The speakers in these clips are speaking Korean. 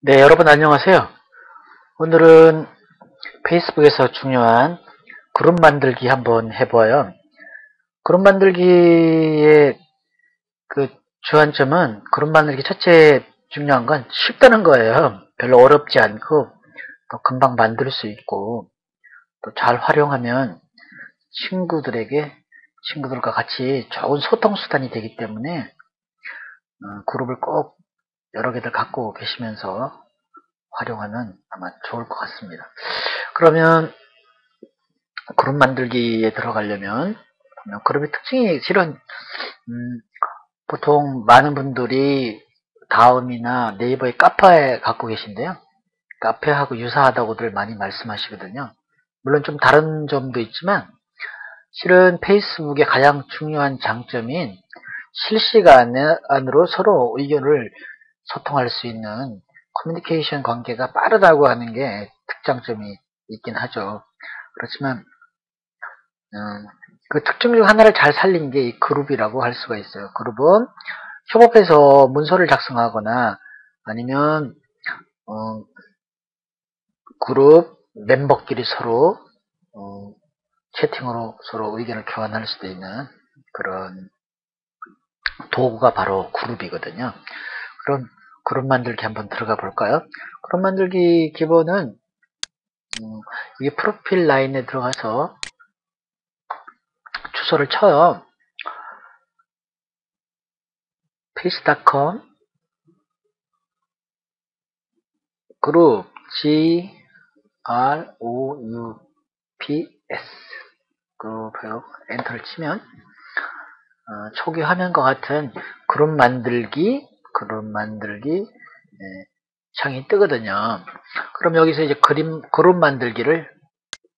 네, 여러분 안녕하세요. 오늘은 페이스북에서 중요한 그룹 만들기 한번 해봐요. 그룹 만들기의 그 주안점은 그룹 만들기 첫째 중요한 건 쉽다는 거예요. 별로 어렵지 않고 또 금방 만들 수 있고 또 잘 활용하면 친구들과 같이 좋은 소통 수단이 되기 때문에 그룹을 꼭 여러 개들 갖고 계시면서 활용하면 아마 좋을 것 같습니다. 그러면 그룹 만들기에 들어가려면 그룹의 특징이 실은 보통 많은 분들이 다음이나 네이버의 카페에 갖고 계신데요. 카페하고 유사하다고들 많이 말씀하시거든요. 물론 좀 다른 점도 있지만 실은 페이스북의 가장 중요한 장점인 실시간으로 서로 의견을 소통할 수 있는 커뮤니케이션 관계가 빠르다고 하는 게 특장점이 있긴 하죠. 그렇지만 그 특징 중 하나를 잘 살린 게 이 그룹이라고 할 수가 있어요. 그룹은 협업해서 문서를 작성하거나 아니면 그룹 멤버끼리 서로 채팅으로 서로 의견을 교환할 수도 있는 그런 도구가 바로 그룹이거든요. 그럼 그룹 만들기 한번 들어가 볼까요? 그룹 만들기 기본은 이게 프로필 라인에 들어가서 주소를 쳐요. paste.com 그룹 groups 그룹 엔터를 치면 초기 화면과 같은 그룹 만들기 창이 뜨거든요. 그럼 여기서 이제 그룹 만들기를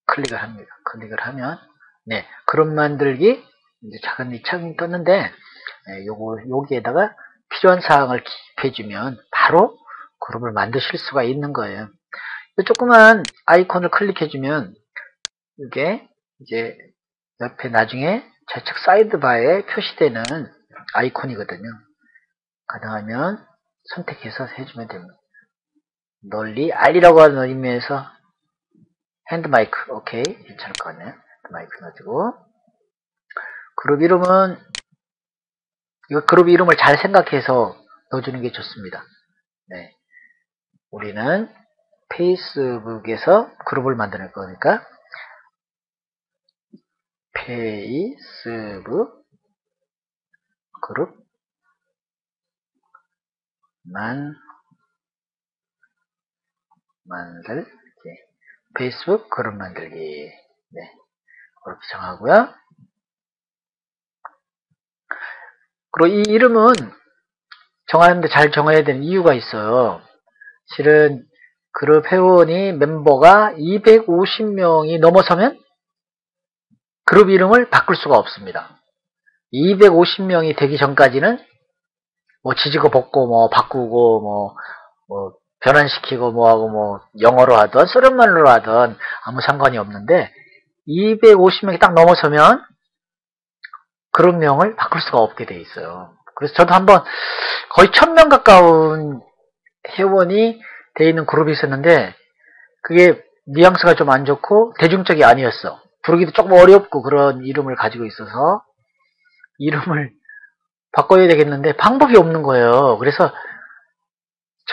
클릭을 합니다. 클릭을 하면 네, 그룹 만들기 이제 작은 이 창이 떴는데 여기에다가 필요한 사항을 기입해주면 바로 그룹을 만드실 수가 있는 거예요. 조그만 아이콘을 클릭해주면 이게 이제 옆에 나중에 좌측 사이드바에 표시되는 아이콘이거든요. 가능하면 선택해서 해주면 됩니다. 널리 알리라고 하는 의미에서 핸드마이크 오케이 괜찮을 것 같네요. 마이크 넣어주고 그룹 이름은 이거 그룹 이름을 잘 생각해서 넣어주는 게 좋습니다. 네, 우리는 페이스북에서 그룹을 만드는 거니까 페이스북 그룹 만들기 페이스북 그룹 만들기 네, 그렇게 정하고요. 그리고 이 이름은 정하는데 잘 정해야 되는 이유가 있어요. 실은 그룹 회원이 멤버가 250명이 넘어서면 그룹 이름을 바꿀 수가 없습니다. 250명이 되기 전까지는 뭐 지지고 볶고 뭐 바꾸고 뭐 변환시키고 뭐하고 뭐 영어로 하든 소련말로 하든 아무 상관이 없는데 250명이 딱 넘어서면 그룹명을 바꿀 수가 없게 돼 있어요. 그래서 저도 한번 거의 1000명 가까운 회원이 돼 있는 그룹이 있었는데 그게 뉘앙스가 좀 안 좋고 대중적이 아니었어. 부르기도 조금 어렵고 그런 이름을 가지고 있어서 이름을 바꿔야 되겠는데 방법이 없는 거예요. 그래서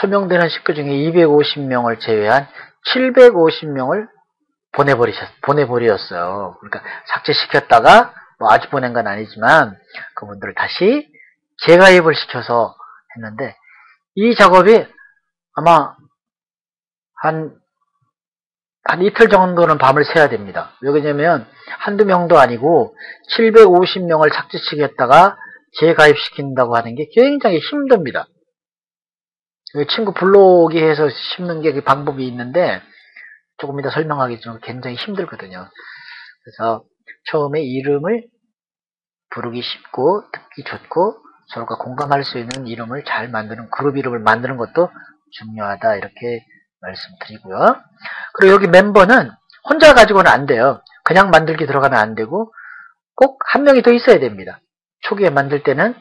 처명되는 식구 중에 250명을 제외한 750명을 보내버렸어요. 그러니까 삭제시켰다가 뭐 아주 보낸 건 아니지만 그분들을 다시 재가입을 시켜서 했는데 이 작업이 아마 한 이틀 정도는 밤을 새야 됩니다. 왜 그러냐면 한두 명도 아니고 750명을 삭제시켰다가 재가입시킨다고 하는 게 굉장히 힘듭니다. 친구 블로기 해서 심는 게 그 방법이 있는데 조금 이따 설명하기 좀 굉장히 힘들거든요. 그래서 처음에 이름을 부르기 쉽고 듣기 좋고 서로가 공감할 수 있는 이름을 잘 만드는 그룹 이름을 만드는 것도 중요하다 이렇게 말씀드리고요. 그리고 여기 멤버는 혼자 가지고는 안 돼요. 그냥 만들기 들어가면 안 되고 꼭 한 명이 더 있어야 됩니다. 초기에 만들 때는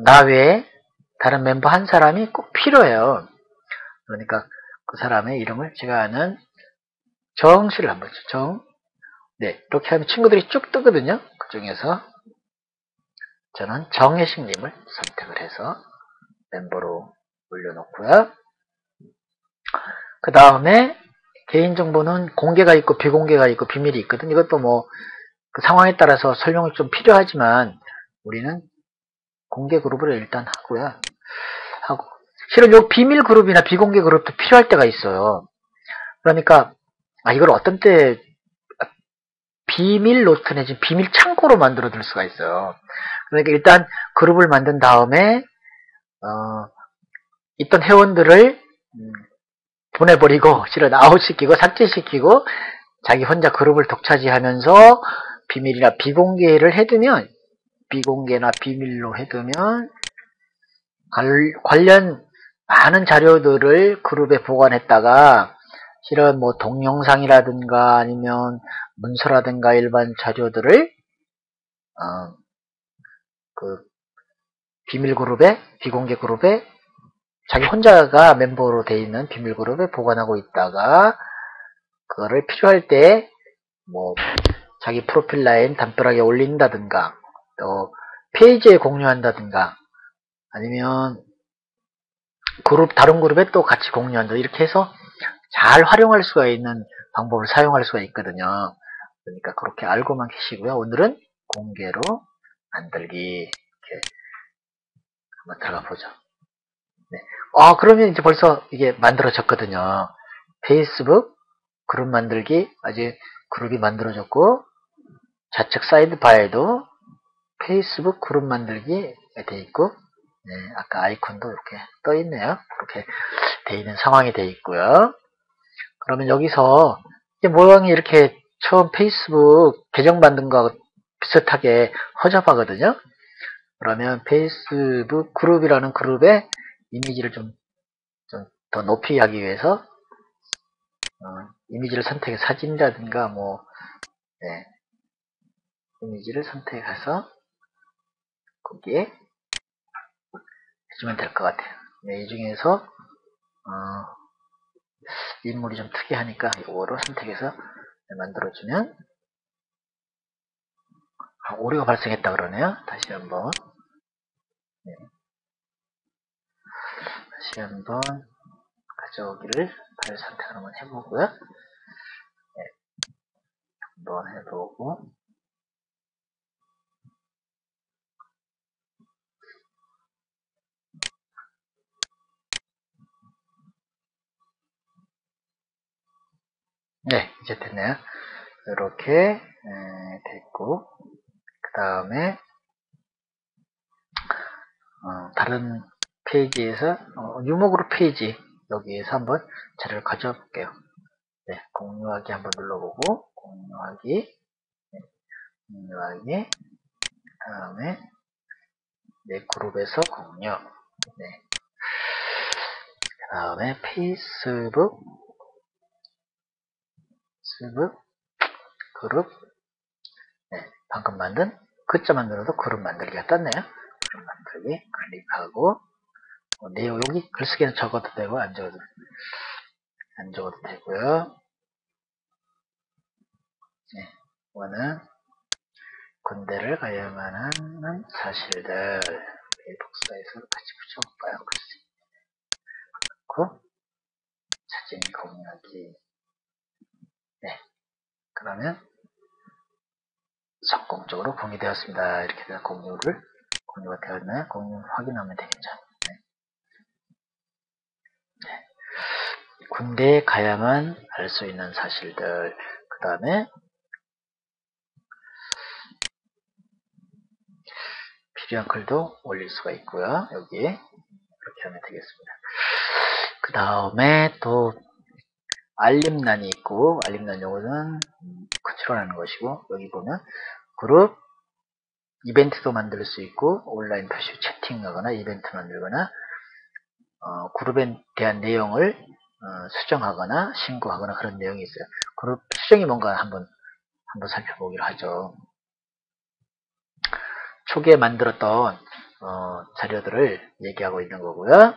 나 외에 다른 멤버 한 사람이 꼭 필요해요. 그러니까 그 사람의 이름을 제가 아는 정씨를 한번 정. 네, 이렇게 하면 친구들이 쭉 뜨거든요. 그 중에서 저는 정혜식님을 선택을 해서 멤버로 올려놓고요. 그 다음에 개인정보는 공개가 있고 비공개가 있고 비밀이 있거든. 이것도 뭐 그 상황에 따라서 설명이 좀 필요하지만 우리는 공개 그룹을 일단 하고요. 하고 실은 요 비밀 그룹이나 비공개 그룹도 필요할 때가 있어요. 그러니까 이걸 어떤 때 비밀 노트 내지 비밀 창고로 만들어 둘 수가 있어요. 그러니까 일단 그룹을 만든 다음에 있던 회원들을 보내버리고 실은 아웃시키고 삭제시키고 자기 혼자 그룹을 독차지하면서 비밀이나 비공개를 해두면 비공개나 비밀로 해두면 관련 많은 자료들을 그룹에 보관했다가 실은 뭐 동영상이라든가 아니면 문서라든가 일반 자료들을 그 비밀 그룹에 비공개 그룹에 자기 혼자가 멤버로 돼 있는 비밀 그룹에 보관하고 있다가 그거를 필요할 때 뭐 자기 프로필 라인 담벼락에 올린다든가 또 페이지에 공유한다든가 아니면 그룹 다른 그룹에 또 같이 공유한다 이렇게 해서 잘 활용할 수가 있는 방법을 사용할 수가 있거든요. 그러니까 그렇게 알고만 계시고요. 오늘은 공개로 만들기 이렇게 한번 들어가 보죠. 네. 그러면 이제 벌써 이게 만들어졌거든요. 페이스북 그룹 만들기 아직 그룹이 만들어졌고 좌측 사이드바에도 페이스북 그룹 만들기 돼 있고 네, 아까 아이콘도 이렇게 떠 있네요. 이렇게 돼 있는 상황이 돼 있고요. 그러면 여기서 모양이 이렇게 처음 페이스북 계정 만든 거하고 비슷하게 허접하거든요. 그러면 페이스북 그룹이라는 그룹의 이미지를 좀 더 높이 하기 위해서 이미지를 선택해 사진이라든가 뭐 네, 이미지를 선택해서 거기에 해주면 될 것 같아요. 네, 이 중에서 인물이 좀 특이하니까 이거로 선택해서 만들어주면 오류가 발생했다 그러네요. 다시 한번 네. 다시 한번 가져오기를 파일 선택을 한번 해보고요. 네. 한번 해보고 네, 이제 됐네요. 이렇게 됐고 그 다음에 다른 페이지에서 유목으로 페이지 여기에서 한번 자료를 가져와 볼게요. 네, 공유하기 한번 눌러보고 공유하기 네, 공유하기 그 다음에 내 그룹에서 공유 네. 그 다음에 페이스북 그룹 네, 방금 만든 글자만 눌러도 그룹 만들기가 떴네요. 그룹 만들기 클릭하고 내용 여기 글쓰기는 적어도 되고 안 적어도 되고요. 네, 이거는 군대를 가야만 하는 사실들 복사해서 같이 붙여볼까요? 그렇고 사진 공유하기 네, 그러면 성공적으로 공유되었습니다. 이렇게 해서 공유가 되었나요? 공유 확인하면 되겠죠. 네. 네. 군대에 가야만 알 수 있는 사실들 그 다음에 필요한 글도 올릴 수가 있고요. 여기에 이렇게 하면 되겠습니다. 그 다음에 또 알림란이 있고 알림란 요거는 컨트롤하는 것이고 여기 보면 그룹 이벤트도 만들 수 있고 온라인 표시 채팅하거나 이벤트 만들거나 그룹에 대한 내용을 수정하거나 신고하거나 그런 내용이 있어요. 그룹 수정이 뭔가 한번 살펴보기로 하죠. 초기에 만들었던 자료들을 얘기하고 있는 거고요.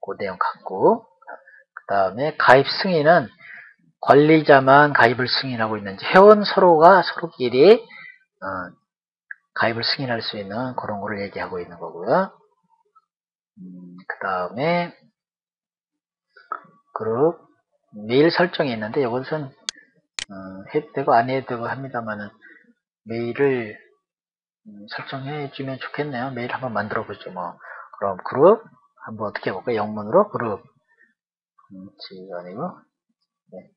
그 내용 갖고 다음에 가입 승인은 관리자만 가입을 승인하고 있는지, 회원 서로가 서로끼리 가입을 승인할 수 있는 그런 거를 얘기하고 있는 거고요. 그 다음에 그룹 메일 설정이 있는데, 이것은 해도 되고 안 해도 되고 합니다만은 메일을 설정해 주면 좋겠네요. 메일 한번 만들어 보죠. 뭐 그럼 그룹 한번 어떻게 해볼까요? 영문으로 그룹 G 아니고 네.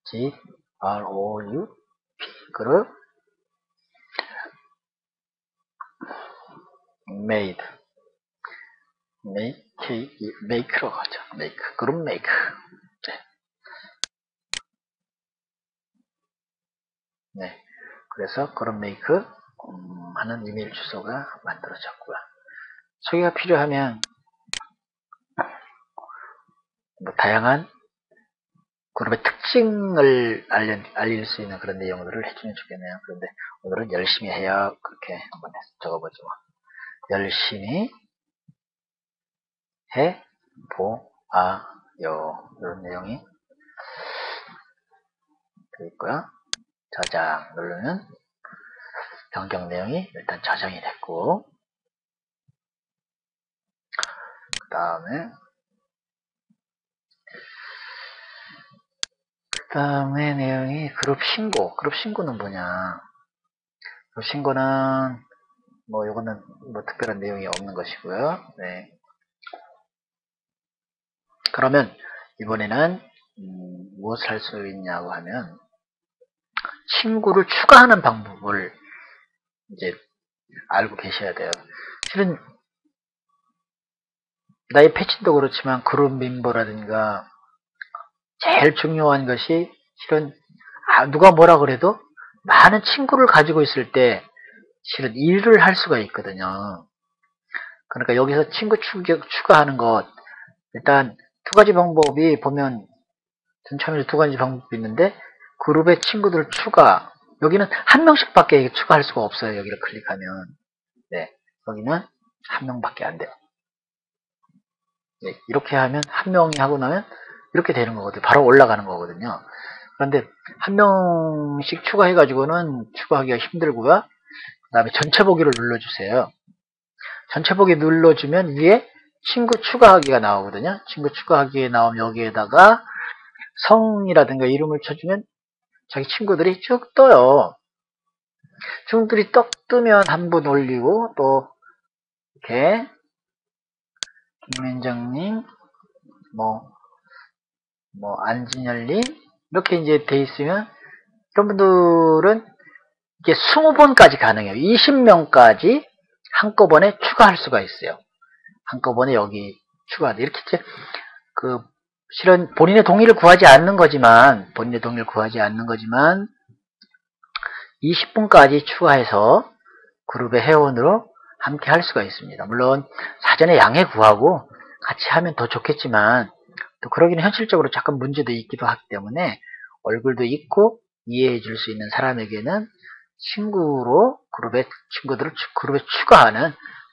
G R O U P 그룹 made make로 가죠. make 그룹 make. 네. 네. 그래서 그룹 make 하는 이메일 주소가 만들어졌고요. 소개가 필요하면 뭐 다양한 그룹의 특징을 알릴 수 있는 그런 내용들을 해주면 좋겠네요. 그런데 오늘은 열심히 해야 그렇게 한번 적어보죠. 열심히 해보아요. 이런 내용이 되어있고요. 저장 누르면 변경 내용이 일단 저장이 됐고, 그 다음에 내용이 그룹 신고. 그룹 신고는 뭐냐? 그룹 신고는 뭐 요거는 뭐 특별한 내용이 없는 것이고요. 네. 그러면 이번에는 무엇을 할 수 있냐고 하면 친구를 추가하는 방법을 이제 알고 계셔야 돼요. 실은 나의 패친도 그렇지만 그룹 멤버라든가 제일 중요한 것이 실은 누가 뭐라 그래도 많은 친구를 가지고 있을 때 실은 일을 할 수가 있거든요. 그러니까 여기서 친구 추가하는 것, 일단 두 가지 방법이 보면 전참에 두 가지 방법이 있는데, 그룹의 친구들 추가, 여기는 한 명씩 밖에 추가할 수가 없어요. 여기를 클릭하면. 네, 여기는 한 명밖에 안 돼요. 네, 이렇게 하면 한 명이 하고 나면 이렇게 되는 거거든요. 바로 올라가는 거거든요. 그런데 한 명씩 추가해가지고는 추가하기가 힘들고요. 그 다음에 전체 보기를 눌러주세요. 전체 보기 눌러주면 위에 친구 추가하기가 나오거든요. 친구 추가하기에 나오면 여기에다가 성이라든가 이름을 쳐주면 자기 친구들이 쭉 떠요. 친구들이 떡 뜨면 한 번 올리고, 또 이렇게 김민정님, 안진열님 이렇게 이제 돼 있으면 이런 분들은 이게 20번까지 가능해요. 20명까지 한꺼번에 추가할 수가 있어요. 한꺼번에 여기 추가하다. 이렇게 이제 실은 본인의 동의를 구하지 않는 거지만 20분까지 추가해서 그룹의 회원으로 함께 할 수가 있습니다. 물론 사전에 양해 구하고 같이 하면 더 좋겠지만, 또 그러기는 현실적으로 잠깐 문제도 있기도 하기 때문에 얼굴도 있고 이해해 줄 수 있는 사람에게는 친구로 친구들을 그룹에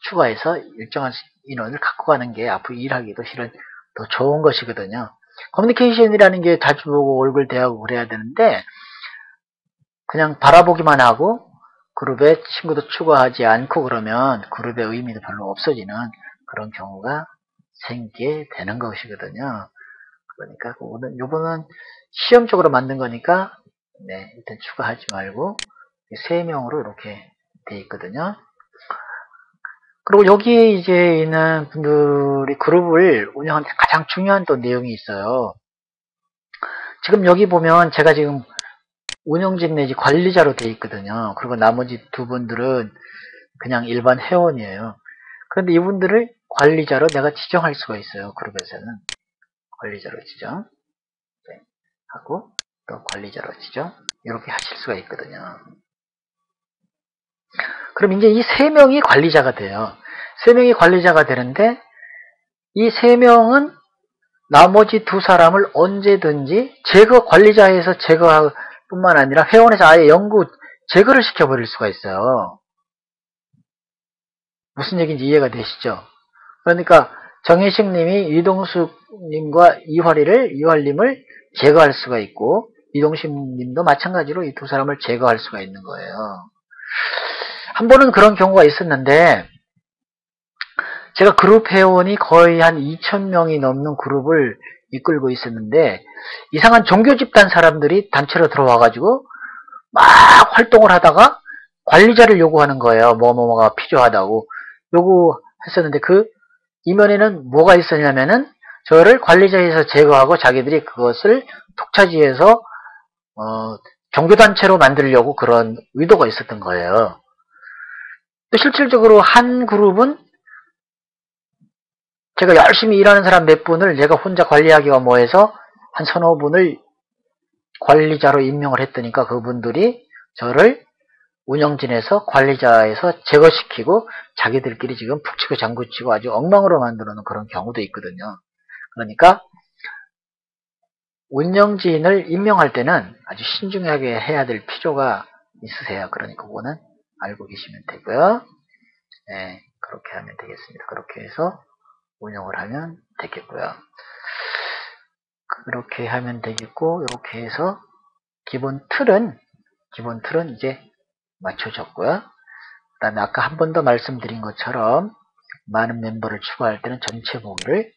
추가해서 일정한 인원을 갖고 가는 게 앞으로 일하기도 실은 더 좋은 것이거든요. 커뮤니케이션이라는 게 자주 보고 얼굴 대하고 그래야 되는데, 그냥 바라보기만 하고 그룹에 친구도 추가하지 않고 그러면 그룹의 의미도 별로 없어지는 그런 경우가 생기게 되는 것이거든요. 그러니까 요거는 시험적으로 만든 거니까 네, 일단 추가하지 말고 3명으로 이렇게 돼 있거든요. 그리고 여기에 이제 있는 분들이 그룹을 운영하는 데 가장 중요한 또 내용이 있어요. 지금 여기 보면 제가 지금 운영진 내지 관리자로 돼 있거든요. 그리고 나머지 두 분들은 그냥 일반 회원이에요. 그런데 이분들을 관리자로 내가 지정할 수가 있어요. 그룹에서는 관리자로 지정 하고 또 관리자로 지정 이렇게 하실 수가 있거든요. 그럼 이제 이 3명이 관리자가 돼요. 3명이 관리자가 되는데, 이 3명은 나머지 두 사람을 언제든지 관리자에서 제거 뿐만 아니라 회원에서 아예 제거를 시켜버릴 수가 있어요. 무슨 얘기인지 이해가 되시죠? 그러니까 정혜식 님이 이동숙 이동님과 이활님을 제거할 수가 있고, 이동식님도 마찬가지로 이 두 사람을 제거할 수가 있는 거예요. 한 번은 그런 경우가 있었는데, 제가 그룹 회원이 거의 한 2,000명이 넘는 그룹을 이끌고 있었는데, 이상한 종교 집단 사람들이 단체로 들어와가지고 막 활동을 하다가 관리자를 요구하는 거예요. 뭐뭐가 필요하다고 요구했었는데, 그 이면에는 뭐가 있었냐면은 저를 관리자에서 제거하고 자기들이 그것을 독차지해서 종교단체로 만들려고 그런 의도가 있었던 거예요. 또 실질적으로 한 그룹은 제가 열심히 일하는 사람 몇 분을 내가 혼자 관리하기가 뭐해서 한 서너 분을 관리자로 임명을 했더니까 그분들이 저를 운영진에서 관리자에서 제거시키고 자기들끼리 지금 푹치고 장구치고 아주 엉망으로 만들어 놓은 그런 경우도 있거든요. 그러니까 운영진을 임명할 때는 아주 신중하게 해야 될 필요가 있으세요. 그러니까 그거는 알고 계시면 되고요. 네, 그렇게 하면 되겠습니다. 그렇게 해서 운영을 하면 되겠고요. 그렇게 하면 되겠고, 이렇게 해서 기본 틀은 이제 맞춰졌고요. 그 다음에 아까 한 번 더 말씀드린 것처럼 많은 멤버를 추가할 때는 전체 보기를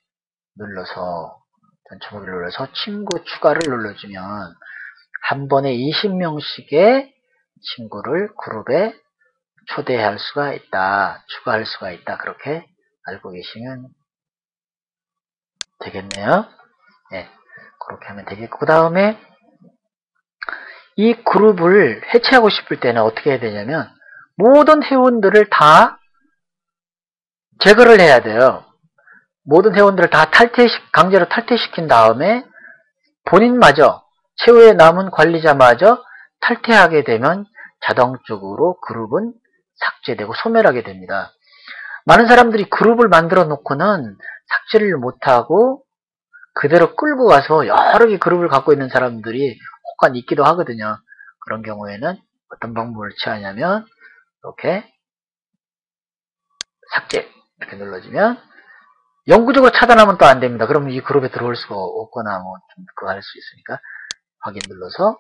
눌러서 친구 추가를 눌러주면 한 번에 20명씩의 친구를 그룹에 초대할 수가 있다, 추가할 수가 있다, 그렇게 알고 계시면 되겠네요. 네, 그렇게 하면 되겠고, 그 다음에 이 그룹을 해체하고 싶을 때는 어떻게 해야 되냐면 모든 회원들을 다 제거를 해야 돼요. 모든 회원들을 다 강제로 탈퇴시킨 다음에 본인마저, 최후에 남은 관리자마저 탈퇴하게 되면 자동적으로 그룹은 삭제되고 소멸하게 됩니다. 많은 사람들이 그룹을 만들어 놓고는 삭제를 못하고 그대로 끌고 가서 여러 개 그룹을 갖고 있는 사람들이 혹간 있기도 하거든요. 그런 경우에는 어떤 방법을 취하냐면 이렇게 삭제 이렇게 눌러주면 영구적으로 차단하면 또 안됩니다. 그러면 이 그룹에 들어올 수가 없거나 뭐 그거 할 수 있으니까 확인 눌러서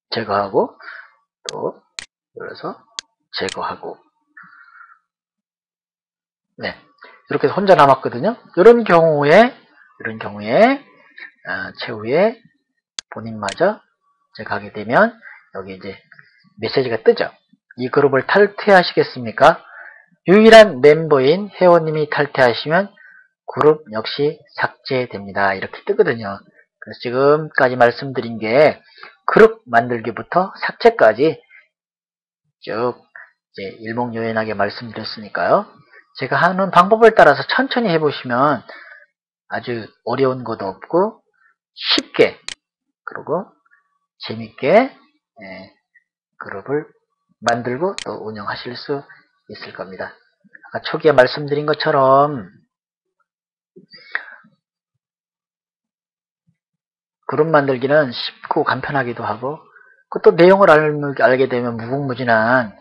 제거하고 또 눌러서 제거하고, 네, 이렇게 해서 혼자 남았거든요. 이런 경우에 최후에 본인마저 제거하게 되면 여기 이제 메시지가 뜨죠. 이 그룹을 탈퇴하시겠습니까? 유일한 멤버인 회원님이 탈퇴하시면 그룹 역시 삭제됩니다. 이렇게 뜨거든요. 그래서 지금까지 말씀드린 게 그룹 만들기부터 삭제까지 쭉 이제 일목요연하게 말씀드렸으니까요. 제가 하는 방법을 따라서 천천히 해보시면 아주 어려운 것도 없고 쉽게 그리고 재밌게 그룹을 만들고 또 운영하실 수 있을 겁니다. 아까 초기에 말씀드린 것처럼 그룹 만들기는 쉽고 간편하기도 하고 또 내용을 알게 되면 무궁무진한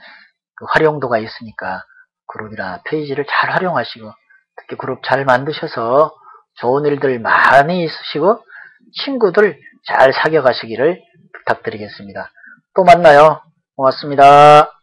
그 활용도가 있으니까 그룹이나 페이지를 잘 활용하시고 특히 그룹 잘 만드셔서 좋은 일들 많이 있으시고 친구들 잘 사귀어 가시기를 부탁드리겠습니다. 또 만나요. 고맙습니다.